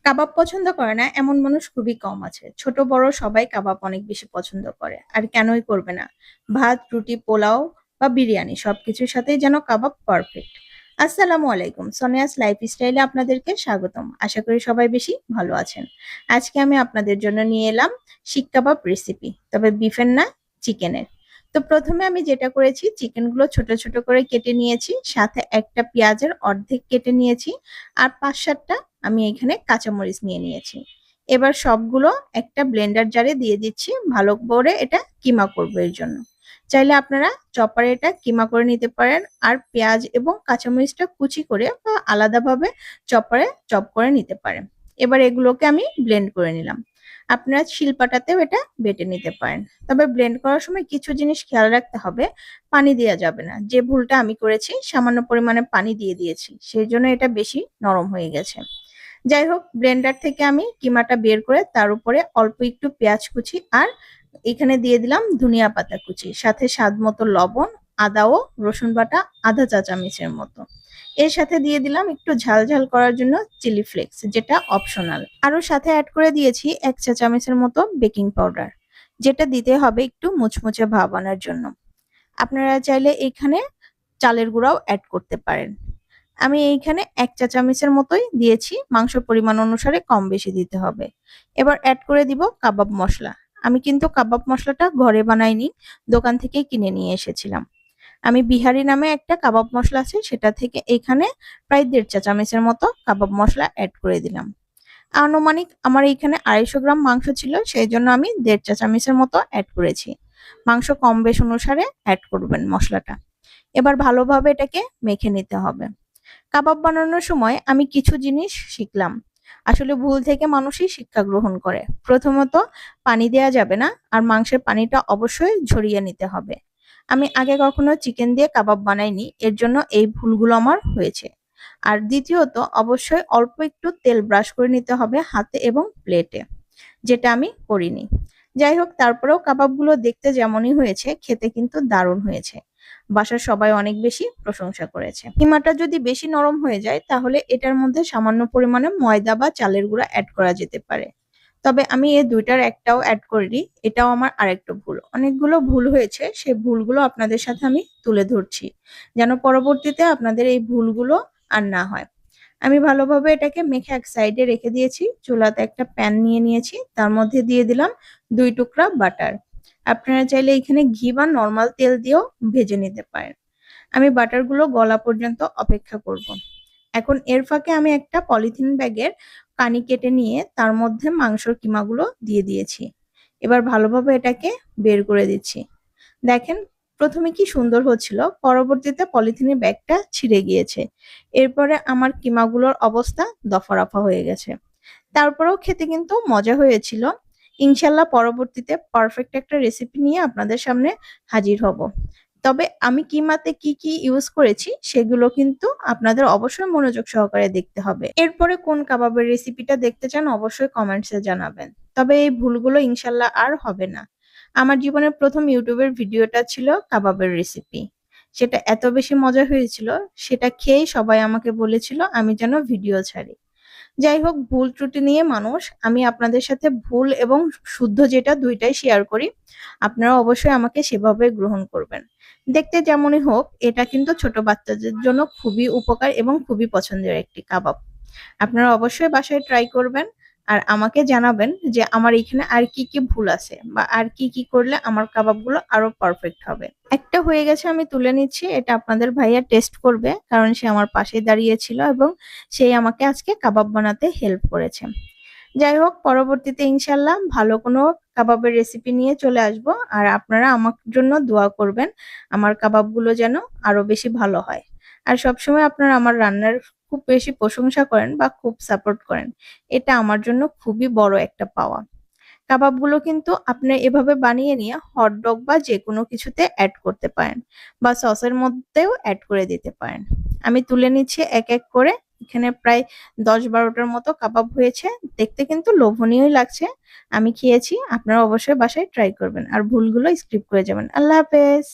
কাবাব পছন্দ করে না এমন মানুষ খুবই কম আছে। ছোট বড় সবাই কাবাব অনেক বেশি পছন্দ করে। আর কেনই করবে না? ভাত, রুটি, পোলাও বা বিরিয়ানি সবকিছুর সাথেই যেন কাবাব পারফেক্ট। আসসালামু আলাইকুম। সোনিয়াস লাইফস্টাইলে আপনাদেরকে স্বাগতম। আশা করি সবাই বেশি ভালো আছেন। আজকে আমি আপনাদের জন্য নিয়ে এলাম শিক কাবাব রেসিপি। তবে বিফের না, চিকেনের। তো প্রথমে আমি যেটা করেছি চিকেনগুলো ছোট ছোট করে কেটে নিয়েছি, সাথে একটা পেঁয়াজের অর্ধেক কেটে নিয়েছি, আর ৫-৭টা আমি এখানে কাঁচামরিচ নিয়ে নিয়েছি। এবার সবগুলো একটা ব্লেন্ডার জারে দিয়ে দিচ্ছি, ভালো করে এটা কিমা করবো এর জন্য। চাইলে আপনারা চপারে এটা কিমা করে নিতে পারেন, আর পেঁয়াজ এবং কাঁচামরিচটা কুচি করে বা আলাদাভাবে চপারে চপ করে নিতে পারেন। এবার এগুলোকে আমি ব্লেন্ড করে নিলাম। আপনারা শিলপাটাতেও এটা বেটে নিতে পারেন। তবে ব্লেন্ড করার সময় কিছু জিনিস খেয়াল রাখতে হবে, পানি দেওয়া যাবে না। যে ভুলটা আমি করেছি, সামান্য পরিমাণে পানি দিয়ে দিয়েছি, সেই জন্য এটা বেশি নরম হয়ে গেছে। যাই হোক, ব্লেন্ডার থেকে আমি কিমাটা বের করে তার উপরে অল্প একটু পেঁয়াজ কুচি আর এখানে দিয়ে দিলাম ধনিয়া পাতা কুচি, সাথে স্বাদ মতো লবণ, আদা ও রসুন বাটা আধা চা চামচের মতো। এর সাথে দিয়ে দিলাম একটু ঝাল ঝাল করার জন্য চিলি ফ্লেক্স, যেটা অপশনাল। আরও সাথে অ্যাড করে দিয়েছি ১ চা চামচের মতো বেকিং পাউডার, যেটা দিতে হবে একটু মুচমুচে ভাব আনার জন্য। আপনারা চাইলে এখানে চালের গুঁড়াও অ্যাড করতে পারেন। আমি এইখানে ১ চা চামচের মতোই দিয়েছি, মাংসের পরিমাণ অনুসারে কম বেশি দিতে হবে। এবার অ্যাড করে দিব কাবাব মসলা। আমি কিন্তু কাবাব মশলাটা ঘরে বানাইনি, দোকান থেকেই কিনে নিয়ে এসেছিলাম। আমি বিহারি নামে একটা কাবাব মসলা আছে, সেটা থেকে এখানে প্রায় ১.৫ চা চামচের মতো কাবাব মসলা অ্যাড করে দিলাম। আনুমানিক আমার এইখানে ২৫০ গ্রাম মাংস ছিল, সেই জন্য আমি ১.৫ চা চামচের মতো অ্যাড করেছি। মাংস কম বেশ অনুসারে অ্যাড করবেন মশলাটা। এবার ভালোভাবে এটাকে মেখে নিতে হবে। কাবাব বানানোর সময় আমি কিছু জিনিস শিখলাম। আসলে ভুল থেকে মানুষই শিক্ষা গ্রহণ করে। প্রথমত, পানি দেয়া যাবে না, আর মাংসের পানিটা অবশ্যই ঝরিয়ে নিতে হবে। আমি আগে কখনো চিকেন দিয়ে কাবাব বানাইনি, এর জন্য এই ভুলগুলো আমার হয়েছে। আর দ্বিতীয়ত, অবশ্যই অল্প একটু তেল ব্রাশ করে নিতে হবে হাতে এবং প্লেটে, যেটা আমি করিনি। যাই হোক, তারপরেও কাবাবগুলো দেখতে যেমনই হয়েছে, খেতে কিন্তু দারুণ হয়েছে। বাসার সবাই অনেক বেশি প্রশংসা করেছে। কিমাটা যদি বেশি নরম হয়ে যায়, তাহলে এটার মধ্যে সামান্য পরিমাণে ময়দা বা চালের গুঁড়া অ্যাড করা যেতে পারে। তবে আমি এই দুইটার একটাও অ্যাড করিনি, এটাও আমার আরেকটা ভুল। অনেকগুলো ভুল হয়েছে, সেই ভুলগুলো আপনাদের সাথে আমি তুলে ধরছি, যেন পরবর্তীতে আপনাদের এই ভুলগুলো আর না হয়। আমি ভালোভাবে এটাকে মেখে এক সাইডে রেখে দিয়েছি। চুলাতে একটা প্যান নিয়ে নিয়েছি, তার মধ্যে দিয়ে দিলাম ২ টুকরা বাটার। আপনারা চাইলে এখানে ঘি বা নরমাল তেল দিয়েও ভেজে নিতে পারেন। আমি বাটারগুলো গলা পর্যন্ত অপেক্ষা করব। এখন এর ফাঁকে আমি একটা পলিথিন ব্যাগের কানি কেটে নিয়ে তার মধ্যে মাংসর কিমাগুলো দিয়ে দিয়েছি। এবার ভালোভাবে এটাকে বের করে দিচ্ছি। দেখেন, প্রথমে কি সুন্দর হচ্ছিল, পরবর্তীতে পলিথিনের ব্যাগটা ছিঁড়ে গিয়েছে। এরপরে আমার কিমাগুলোর অবস্থা দফারফা হয়ে গেছে। তারপরেও খেতে কিন্তু মজা হয়েছিল। ইনশাল্লাহ পরবর্তীতে পারফেক্ট একটা রেসিপি নিয়ে আপনাদের সামনে হাজির হব। তবে আমি কিমাতে কি কি ইউজ করেছি সেগুলো কিন্তু আপনাদের অবশ্যই মনোযোগ সহকারে দেখতে হবে। এরপরে কোন কাবাবের রেসিপিটা দেখতে চান অবশ্যই কমেন্টসে জানাবেন। তবে এই ভুলগুলো ইনশাল্লাহ আর হবে না। আমার জীবনের প্রথম ইউটিউবের ভিডিওটা ছিল কাবাবের রেসিপি। সেটা এত বেশি মজা হয়েছিল, সেটা খেয়েই সবাই আমাকে বলেছিল আমি যেন ভিডিও ছাড়ি। যাই হোক, ভুল ত্রুটি নিয়ে মানুষ, আমি আপনাদের সাথে ভুল এবং শুদ্ধ যেটা দুইটাই শেয়ার করি। আপনারা অবশ্যই আমাকে সেভাবে গ্রহণ করবেন। দেখতে যেমনই হোক, এটা কিন্তু ছোট বাচ্চাদের জন্য খুবই উপকার এবং খুবই পছন্দের একটি কাবাব। আপনারা অবশ্যই বাসায় ট্রাই করবেন, আর আমাকে জানাবেন যে আমার এখানে আর কি কি ভুল আছে বা আর কি কি করলে আমার কাবাবগুলো আরো পারফেক্ট হবে। একটা হয়ে গেছে, আমি তুলে নিচ্ছি। এটা আপনাদের ভাইয়া টেস্ট করবে, কারণ সে আমার পাশেই দাঁড়িয়েছিল এবং সেই আমাকে আজকে কাবাব বানাতে হেল্প করেছে। যাই হোক, পরবর্তীতে ইনশাল্লাহ ভালো কোনো কাবাবের রেসিপি নিয়ে চলে আসব, আর আপনারা আমার জন্য দোয়া করবেন আমার কাবাবগুলো যেন আরো বেশি ভালো হয়। আর সবসময় আপনারা আমার রান্নার খুব বেশি প্রশংসা করেন বা খুব সাপোর্ট করেন, এটা আমার জন্য খুবই বড় একটা পাওয়া। কাবাবগুলো কিন্তু আপনি এভাবে বানিয়ে নিয়ে হটডগ বা যেকোনো কিছুতে অ্যাড করতে পারেন, বা সসের মধ্যেও অ্যাড করে দিতে পারেন। আমি তুলে নিচ্ছি এক এক করে। এখানে প্রায় ১০-১২টার মতো কাবাব হয়েছে। দেখতে কিন্তু লোভনীয়ই লাগছে। আমি খেয়েছি, আপনারা অবশ্যই বাসায় ট্রাই করবেন আর ভুলগুলো স্কিপ করে যাবেন। আল্লাহ হাফেজ।